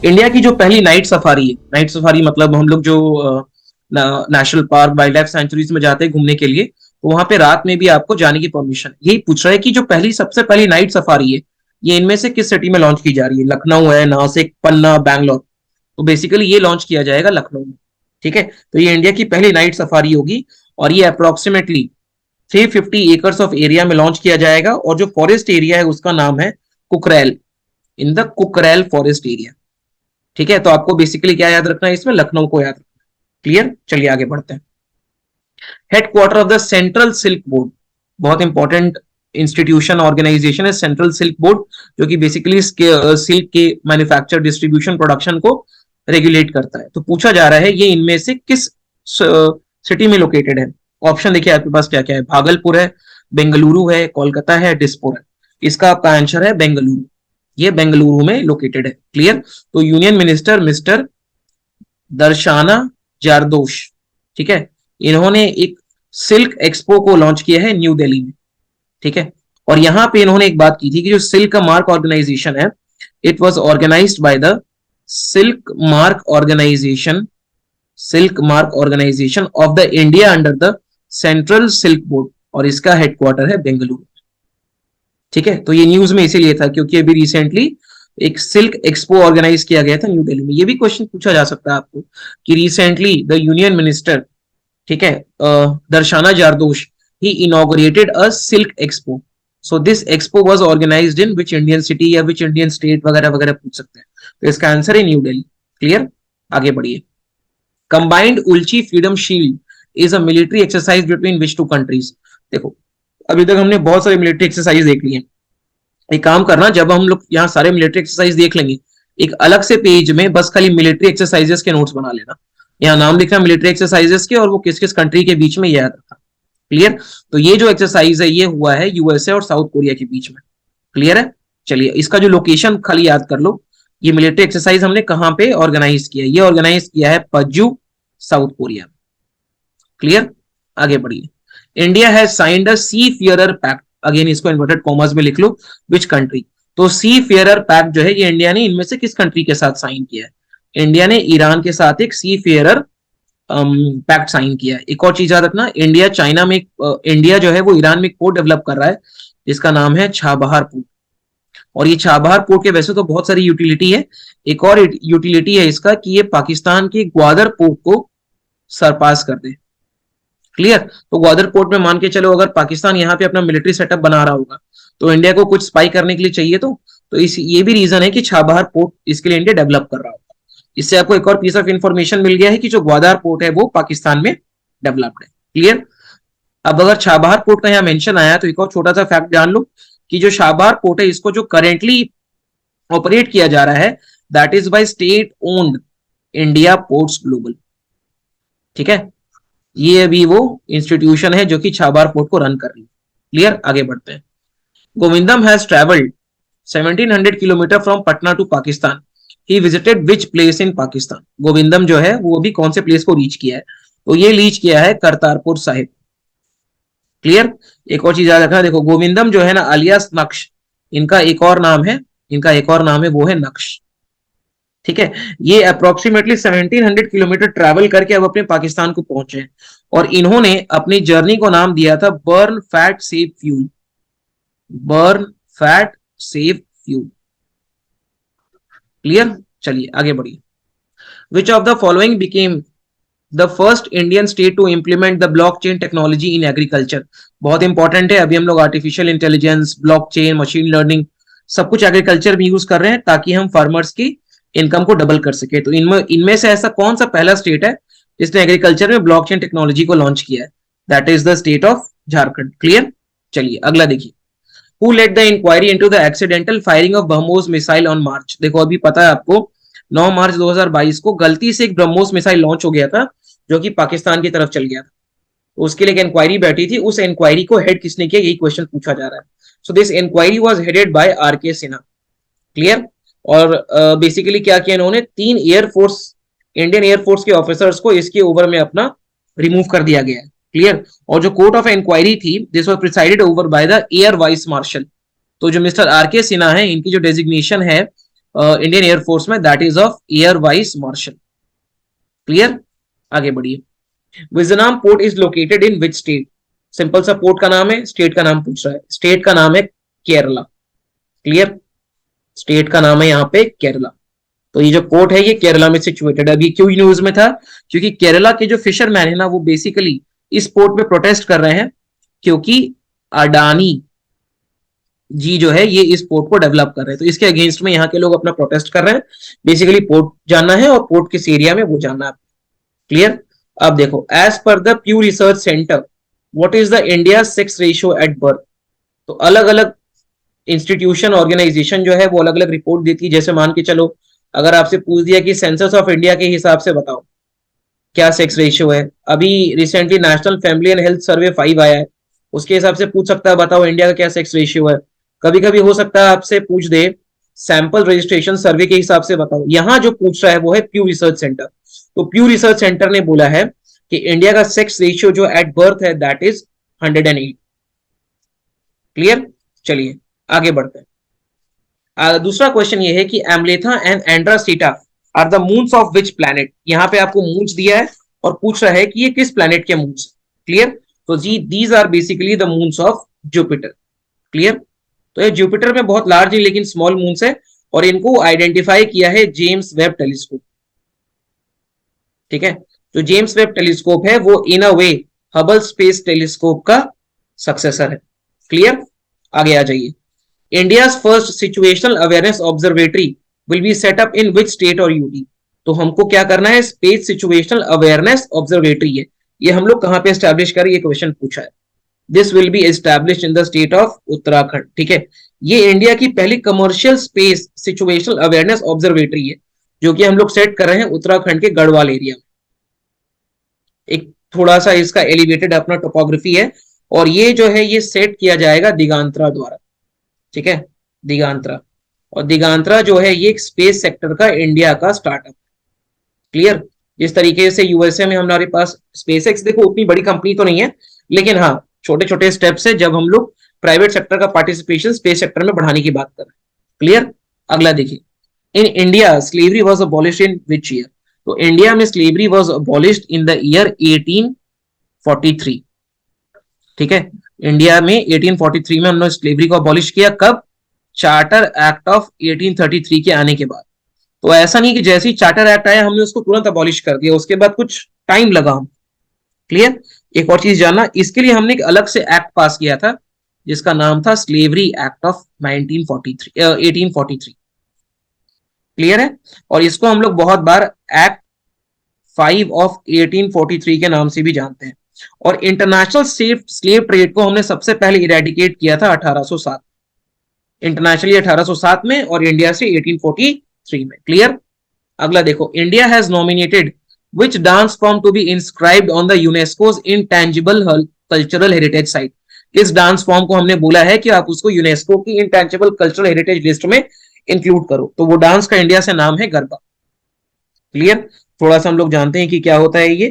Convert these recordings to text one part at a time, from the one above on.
India की जो पहली नाइट सफारी है, नाइट सफारी मतलब हम लोग जो national park wild life sanctuaries में जाते हैं घूमने के लिए, तो वहां पे रात में भी आपको जाने की परमिशन। यही पूछ रहा है कि जो पहली सबसे पहली नाइट सफारी है ये इनमें से किस सिटी में लॉन्च की जा रही है? लखनऊ है, नासिक, पन्ना, बैंगलोर। तो बेसिकली ये लॉन्च किया जाएगा लखनऊ में। ठीक है, तो ये इंडिया की पहली नाइट सफारी होगी और ये अप्रोक्सीमेटली 350 एकर्स ऑफ एरिया में लॉन्च किया जाएगा। और जो फॉरेस्ट एरिया है उसका नाम है Kukrail, in the Kukrail forest area. ठीक है, तो आपको बेसिकली क्या याद रखना है इसमें? लखनऊ को याद रखना। क्लियर, चलिए आगे बढ़ते हैं। Headquarter of the central silk board, बहुत इंपॉर्टेंट इंस्टीट्यूशन ऑर्गेनाइजेशन है सेंट्रल सिल्क बोर्ड, जो कि बेसिकली सिल्क के मैन्युफैक्चर, डिस्ट्रीब्यूशन, प्रोडक्शन को रेगुलेट करता है। तो पूछा जा रहा है ये इनमें से किस सिटी में लोकेटेड है? ऑप्शन देखिए आपके पास क्या क्या है। भागलपुर है, बेंगलुरु है, कोलकाता है, डिस्पुर है। इसका आपका आंसर है बेंगलुरु। ये बेंगलुरु में लोकेटेड है। क्लियर, तो यूनियन मिनिस्टर मिस्टर दर्शाना जारदोश, ठीक है, इन्होंने एक सिल्क एक्सपो को लॉन्च किया है न्यू दिल्ली में। ठीक है, और यहां पे इन्होंने एक बात की थी कि जो सिल्क मार्क ऑर्गेनाइजेशन है, it was organized by the silk mark organization, silk mark organization of the India under the central silk board, और इसका हेडक्वार्टर है बेंगलुरु। ठीक है, तो ये न्यूज में इसीलिए था क्योंकि अभी रिसेंटली एक सिल्क एक्सपो ऑर्गेनाइज किया गया था न्यू दिल्ली में। ये भी क्वेश्चन पूछा जा सकता है आपको कि रिसेंटली द यूनियन मिनिस्टर, ठीक है, Darshana Jardosh, he inaugurated a silk expo. So this expo was organized in which Indian city या विच इंडियन स्टेट वगैरह वगैरह पूछ सकते हैं। तो इसका आंसर है न्यू दिल्ली। क्लियर, आगे बढ़िए। Combined Ulchi Freedom Shield is a military exercise between which two countries? देखो, अभी तक हमने बहुत सारे मिलिट्री एक्सरसाइज देख लिए हैं। एक काम करना, जब हम लोग यहाँ सारे मिलिट्री एक्सरसाइज देख लेंगे, एक अलग से पेज में बस खाली मिलिट्री एक्सरसाइजेस के नोट्स बना लेना। यहाँ नाम लिखना मिलिट्री एक्सरसाइजेस के और वो किस किस कंट्री के बीच में याद रखना। क्लियर, तो ये जो एक्सरसाइज है ये हुआ है यूएसए और साउथ कोरिया के बीच में। क्लियर है, चलिए इसका जो लोकेशन खाली याद कर लो। ये मिलिट्री एक्सरसाइज हमने कहां पे ऑर्गेनाइज किया? ये ऑर्गेनाइज किया है पज्जू, साउथ कोरिया। क्लियर, आगे बढ़िए। India has signed a ceasefire pact, again इसको इन्वर्टेड कॉमर्स में लिख लो, विच कंट्री? तो सी फियरर पैक्ट जो है ये इंडिया ने इनमें से किस कंट्री के साथ साइन किया है? इंडिया ने ईरान के साथ एक सी फियरर पैक्ट साइन किया है। एक और चीज याद रखना, इंडिया चाइना में इंडिया जो है वो ईरान में पोर्ट डेवलप कर रहा है जिसका नाम है छाबहार पोर्ट। और ये छाबहार पोर्ट के वैसे तो बहुत सारी यूटिलिटी है, एक और यूटिलिटी है इसका कि ये पाकिस्तान के ग्वादर पोर्ट को सरपास कर दे। क्लियर, तो ग्वादर पोर्ट में मान के चलो अगर पाकिस्तान यहाँ पे अपना मिलिट्री सेटअप बना रहा होगा तो इंडिया को कुछ स्पाई करने के लिए चाहिए। तो इस ये भी रीजन है कि छाबहार पोर्ट इसके लिए इंडिया डेवलप कर रहा होगा। इससे आपको एक और पीस ऑफ इंफॉर्मेशन मिल गया है कि जो ग्वादर पोर्ट है वो पाकिस्तान में डेवलप्ड है। क्लियर, अब अगर छाबहार पोर्ट का यहाँ मेंशन आया तो एक और छोटा सा फैक्ट जान लो कि जो छाबहार पोर्ट है इसको जो करेंटली ऑपरेट किया जा रहा है that is by state owned India ports global. ठीक है, ये अभी वो इंस्टीट्यूशन है जो कि छाबहार पोर्ट को रन कर रही है। क्लियर, आगे बढ़ते हैं। Govindam has travelled 1700 kilometre from Patna to Pakistan, he visited which place in Pakistan? Govindam जो है वो अभी कौन से प्लेस को रीच किया है? तो ये रीच किया है करतारपुर साहिब। क्लियर, एक और चीज याद रखना, देखो गोविंदम जो है ना अलियास नक्श, इनका एक और नाम है, इनका एक और नाम है वो है नक्श। ठीक है, ये अप्रोक्सीमेटली 1700 किलोमीटर ट्रैवल करके अब अपने पाकिस्तान को पहुंचे और इन्होंने अपनी जर्नी को नाम दिया था burn fat save fuel. Burn fat save fuel. Clear, चलिए आगे बढ़िए। Which of the following became the first Indian state to implement the blockchain technology in agriculture? बहुत इंपॉर्टेंट है, अभी हम लोग artificial intelligence, blockchain, machine learning सब कुछ एग्रीकल्चर में यूज कर रहे हैं ताकि हम फार्मर्स की इनकम को डबल कर सके। तो इनमें से ऐसा कौन सा पहला स्टेट है जिसने एग्रीकल्चर में ब्लॉकचेन टेक्नोलॉजी को लॉन्च किया है? That is the state of Jharkhand. Clear, चलिए अगला देखिए। Who led the inquiry into the accidental firing of BrahMos missile on March? देखो अभी पता है आपको 9 मार्च 2022 को गलती से एक ब्रह्मोस मिसाइल लॉन्च हो गया था जो कि पाकिस्तान की तरफ चल गया था। तो उसके लिए एक इंक्वायरी बैठी थी, उस इंक्वायरी को हेड किसने किया यही क्वेश्चन पूछा जा रहा है। So this inquiry was headed by R K. Sinha. Clear, और बेसिकली क्या किया इन्होंने, 3 एयरफोर्स, इंडियन एयरफोर्स के ऑफिसर्स को इसके ओवर में अपना रिमूव कर दिया गया है। क्लियर, और जो कोर्ट ऑफ इंक्वायरी थी this was presided over by the air vice martial. तो जो मिस्टर आर.के. सिन्हा है इनकी जो डेजिग्नेशन है इंडियन एयरफोर्स में, that is of air vice marshal. Clear, आगे बढ़िए। Vizhinjam port is located in which state? Simple सा पोर्ट का नाम है, स्टेट का नाम पूछ रहा है, स्टेट का नाम है केरला। क्लियर, स्टेट का नाम है यहाँ पे केरला। तो ये जो पोर्ट है ये केरला में सिचुएटेड है। अभी क्यों न्यूज में था? क्योंकि केरला के जो फिशरमैन है ना, वो बेसिकली इस पोर्ट पे प्रोटेस्ट कर रहे हैं, क्योंकि अडानी जी जो है ये इस पोर्ट को डेवलप कर रहे हैं। तो इसके अगेंस्ट में यहाँ के लोग अपना प्रोटेस्ट कर रहे हैं। बेसिकली पोर्ट जानना है और पोर्ट किस एरिया में वो जानना है। क्लियर, अब देखो, as per the Pew Research Center what is the India sex ratio at birth? तो अलग अलग इंस्टीट्यूशन ऑर्गेनाइजेशन जो है वो अलग अलग रिपोर्ट देती है। जैसे मान के चलो, अगर आपसे पूछ दिया कि सेंसस ऑफ इंडिया के हिसाब से बताओ क्या सेक्स रेशियो है, अभी recently national family and health survey 5 आया है, उसके हिसाब से पूछ सकता है बताओ इंडिया का क्या सेक्स रेशियो है। कभी कभी हो सकता है आपसे पूछ दे सैंपल रजिस्ट्रेशन सर्वे के हिसाब से बताओ। यहां जो पूछ रहा है वो है प्यू रिसर्च सेंटर। तो प्यू रिसर्च सेंटर ने बोला है कि इंडिया का सेक्स रेशियो जो एट बर्थ है दैट इज 108। क्लियर, चलिए आगे बढ़ते हैं। दूसरा क्वेश्चन ये है कि Amalthea and Adrastea are the moons of which planet? यहाँ पे आपको मून्स दिया है और पूछ रहा है कि ये किस प्लैनेट के मून्स। क्लियर, तो जी these are basically the moons of Jupiter. Clear, तो ये जुपिटर में बहुत लार्ज है लेकिन स्मॉल मून्स है, और इनको आइडेंटिफाई किया है जेम्स वेब टेलीस्कोप। ठीक है, तो जेम्स वेब टेलीस्कोप है वो इन अ वे हबल स्पेस टेलीस्कोप का सक्सेसर है। क्लियर, आगे आ जाइए। India's first situational awareness observatory will be set up in which state और यूटी? तो हमको क्या करना है, स्पेस सिचुएशनल अवेयरनेस ऑब्जर्वेटरी है, ये हम लोग कहां पे एस्टैब्लिश करें, ये क्वेश्चन पूछा है। This will be established in the state of Uttarakhand. ठीक है, ये इंडिया की पहली commercial space situational awareness observatory है, जो कि हम लोग सेट कर रहे हैं उत्तराखंड के गढ़वाल एरिया में। एक थोड़ा सा इसका एलिवेटेड अपना टोपोग्राफी है, और ये जो है ये सेट किया जाएगा दिगांतरा द्वारा। ठीक है, दिगांतरा, और दिगांतरा जो है ये एक स्पेस सेक्टर का इंडिया का स्टार्टअप। क्लियर, जिस तरीके से यूएसए में हमारे पास स्पेस एक्स, देखो उतनी बड़ी कंपनी तो नहीं है, लेकिन हाँ छोटे छोटे स्टेप्स है जब हम लोग प्राइवेट सेक्टर का पार्टिसिपेशन स्पेस सेक्टर में बढ़ाने की बात कर रहे हैं। क्लियर, अगला देखिए। In India slavery was abolished in which year? तो इंडिया में slavery was abolished in the year 1843। ठीक है, इंडिया में 1843 में हमने स्लेवरी को अबॉलिश किया। कब? चार्टर एक्ट ऑफ 1833 के आने के बाद। तो ऐसा नहीं कि जैसे ही चार्टर एक्ट आया हमने उसको तुरंत अबॉलिश कर दिया, उसके बाद कुछ टाइम लगा हम। क्लियर, एक और चीज जानना, इसके लिए हमने एक अलग से एक्ट पास किया था जिसका नाम था स्लेवरी एक्ट ऑफ 1843। क्लियर है, और इसको हम लोग बहुत बार एक्ट 5 ऑफ 1843 के नाम से भी जानते हैं। और इंटरनेशनल स्लेव ट्रेड को हमने सबसे पहले इरेडिकेट किया था 1807, इंटरनेशनली 1807 में, और इंडिया से 1843 में। क्लियर, अगला देखो। India has nominated which dance form to be inscribed on the UNESCO's intangible cultural heritage site? इस डांस फॉर्म को हमने बोला है कि आप उसको यूनेस्को की इंटेंजिबल कल्चरल हेरिटेज लिस्ट में इंक्लूड करो। तो वो डांस का इंडिया से नाम है गरबा। क्लियर, थोड़ा सा हम लोग जानते हैं कि क्या होता है ये।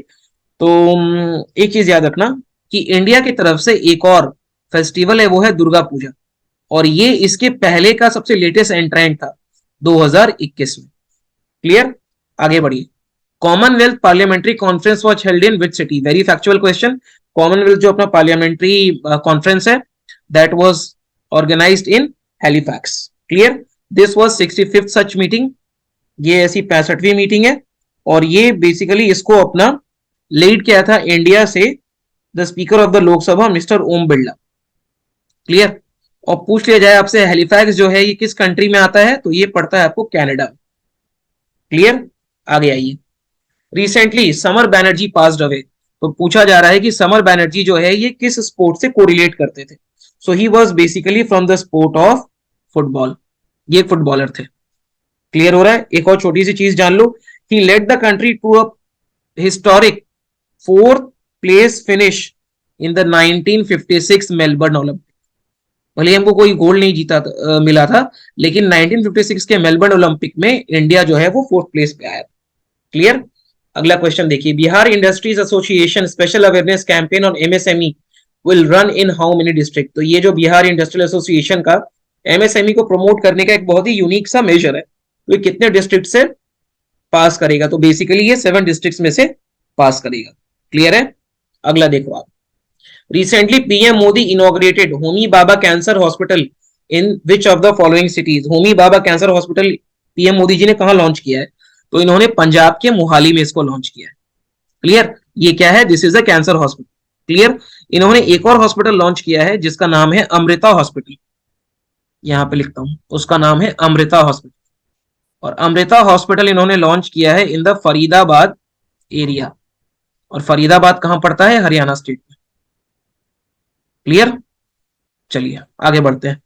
तो एक चीज याद रखना कि इंडिया की तरफ से एक और फेस्टिवल है वो है दुर्गा पूजा, और ये इसके पहले का सबसे लेटेस्ट एंट्रेंट था 2021 में। क्लियर, आगे बढ़िए। Commonwealth parliamentary conference was held in which city? Very factual question. Commonwealth जो अपना पार्लियामेंट्री कॉन्फ्रेंस है that was organized in Halifax. Clear, this was 65th such meeting, ये ऐसी 65वीं मीटिंग है, और ये बेसिकली इसको अपना लीड किया था इंडिया से the speaker of the Lok Sabha mister Om Birla. Clear, और पूछ लिया जाए आपसे हैलिफैक्स जो है ये किस कंट्री में आता है, तो ये पड़ता है आपको कनाडा। क्लियर, आगे आइए। Recently summer Banerjee passed away, तो पूछा जा रहा है कि समर बैनर्जी जो है ये किस स्पोर्ट से कोरिलेट करते थे? So he was basically from the sport of football, ये फुटबॉलर थे। क्लियर हो रहा है, एक और छोटी सी चीज जान लो कि led the country to a historic 4th place finish in the 1956 Melbourne Olympic. भले हमको कोई गोल्ड नहीं मिला था, लेकिन 1956 के मेलबर्न ओलंपिक में इंडिया जो है वो 4th प्लेस पे आया। क्लियर, अगला क्वेश्चन देखिए। Bihar industries association special awareness campaign on MSME will run in how many district? तो ये जो बिहार इंडस्ट्रियल एसोसिएशन का एमएसएमई को प्रमोट करने का एक बहुत ही यूनिक सा मेजर है, तो ये कितने डिस्ट्रिक्ट से पास करेगा? तो बेसिकली ये 7 डिस्ट्रिक्ट में से पास करेगा। क्लियर है? अगला देखो आप, recently PM Modi inaugurated Homi Bhabha cancer hospital in which of the following cities. Homi Bhabha cancer hospital PM Modi ji ने कहां लॉन्च किया है? तो इन्होंने पंजाब के मोहाली में इसको लॉन्च किया है। क्लियर? ये क्या है? This is a cancer hospital. Clear? इन्होंने एक और हॉस्पिटल लॉन्च किया है जिसका नाम है अमृता हॉस्पिटल, यहां पे लिखता हूं, उसका नाम है अमृता हॉस्पिटल। और अमृता हॉस्पिटल इन्होंने लॉन्च किया है इन द फरीदाबाद एरिया, और फरीदाबाद कहां पड़ता है? हरियाणा स्टेट में। क्लियर? चलिए आगे बढ़ते हैं।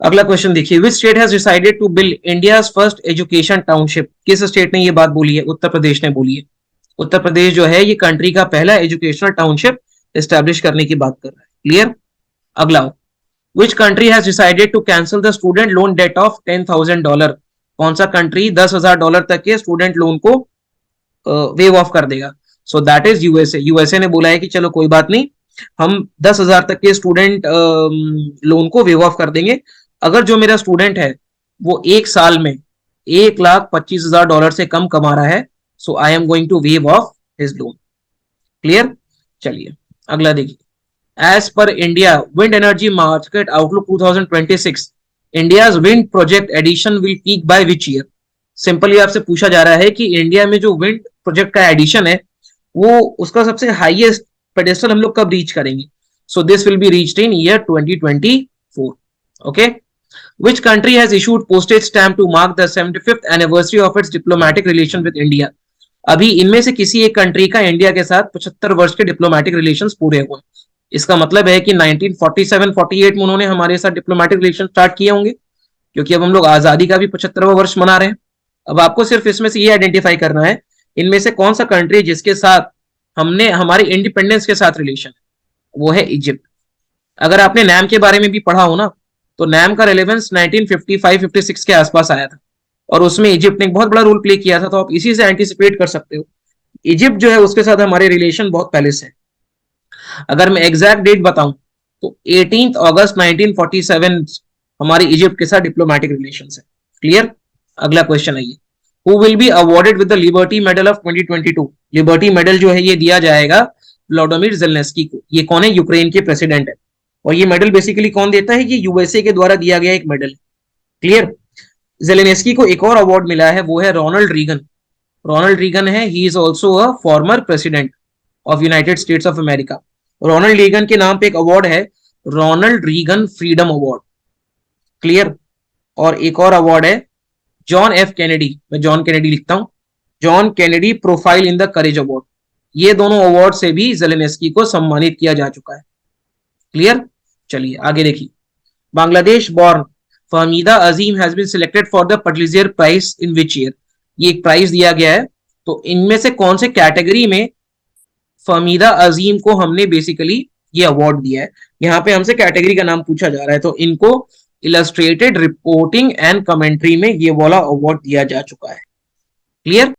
अगला क्वेश्चन देखिए, which state has decided to build India's first education township. किस स्टेट ने ये बात बोली है? उत्तर प्रदेश ने बोली है। उत्तर प्रदेश जो है ये कंट्री का पहला एजुकेशनल टाउनशिप एस्टैब्लिश करने की बात कर रहा है। क्लियर? अगला, which country has decided to cancel the student loan debt of $10,000। कौन सा कंट्री $10,000 तक के स्टूडेंट लोन को वेव ऑफ कर देगा? So that is USA. USA ने बोला है कि चलो कोई बात नहीं, हम 10,000 तक के स्टूडेंट लोन को वेव ऑफ कर देंगे अगर जो मेरा स्टूडेंट है वो एक साल में $1,25,000 से कम कमा रहा है। So I am going to waive off his loan. Clear? चलिए अगला देखिए, as per India wind energy market outlook 2026, India's wind project addition will peak by which year. Simply आपसे पूछा जा रहा है कि इंडिया में जो विंड प्रोजेक्ट का एडिशन है वो उसका सबसे हाईएस्ट पेडेस्टल हम लोग कब रीच करेंगे? So this will be reached in year 2024। Okay, which country has issued postage stamp to mark the 75th anniversary of its diplomatic relation with India। अभी इनमें से किसी एक कंट्री का इंडिया के साथ 75 वर्ष के डिप्लोमेटिक रिलेशंस पूरे हुए। इसका मतलब है कि 1947-48 में उन्होंने हमारे साथ डिप्लोमेटिक रिलेशन स्टार्ट किए होंगे, क्योंकि अब हम लोग आजादी का भी 75वां वर्ष मना रहे हैं। अब आपको सिर्फ इसमें से ये आइडेंटिफाई करना है इनमें से कौन सा कंट्री जिसके साथ हमने हमारे इंडिपेंडेंस के साथ रिलेशन, वो है इजिप्ट। अगर आपने नैम के बारे में भी पढ़ा हो ना, तो नैम का रेलेवेंस 1955-56 के आसपास आया था, और उसमें इजिप्ट ने एक बहुत बड़ा रोल प्ले किया था। तो आप इसी से एंटिसिपेट कर सकते हो, इजिप्ट जो है उसके साथ हमारे रिलेशन बहुत पहले से है। अगर मैं एग्जैक्ट डेट बताऊं तो 18 अगस्त 1947 हमारी इजिप्ट के साथ डिप्लोमेटिक रिलेशन है। क्लियर? अगला क्वेश्चन है ये, who will be awarded with the liberty medal of 2022। Liberty medal जो है ये दिया जाएगा व्लादिमीर ज़ेलेंस्की को। ये कौन है? यूक्रेन के प्रेसिडेंट है। और ये मेडल बेसिकली कौन देता है? ये यूएसए के द्वारा दिया गया एक मेडल। क्लियर? ज़ेलेंस्की को एक और अवार्ड मिला है, वो है रोनाल्ड रीगन। रोनाल्ड रीगन है, he is also a former president of United States of America. Ronald Reagan के नाम पे एक अवार्ड है, Ronald Reagan freedom award. Clear? और एक और अवार्ड है जॉन एफ कैनेडी, मैं जॉन कैनेडी लिखता हूं, John Kennedy profile in the courage award. ये दोनों अवार्ड से भी ज़ेलेंस्की को सम्मानित किया जा चुका है। क्लियर? चलिए आगे देखिए, Bangladesh born Fahmida Azim has been selected for the Pulitzer prize in which year. ये एक प्राइज दिया गया है, तो इनमें से कौन से कैटेगरी में फहमीदा अजीम को हमने बेसिकली ये अवार्ड दिया है? यहाँ पे हमसे कैटेगरी का नाम पूछा जा रहा है, तो इनको इलस्ट्रेटेड रिपोर्टिंग एंड कमेंट्री में ये वाला अवार्ड दिया जा चुका है। क्लियर?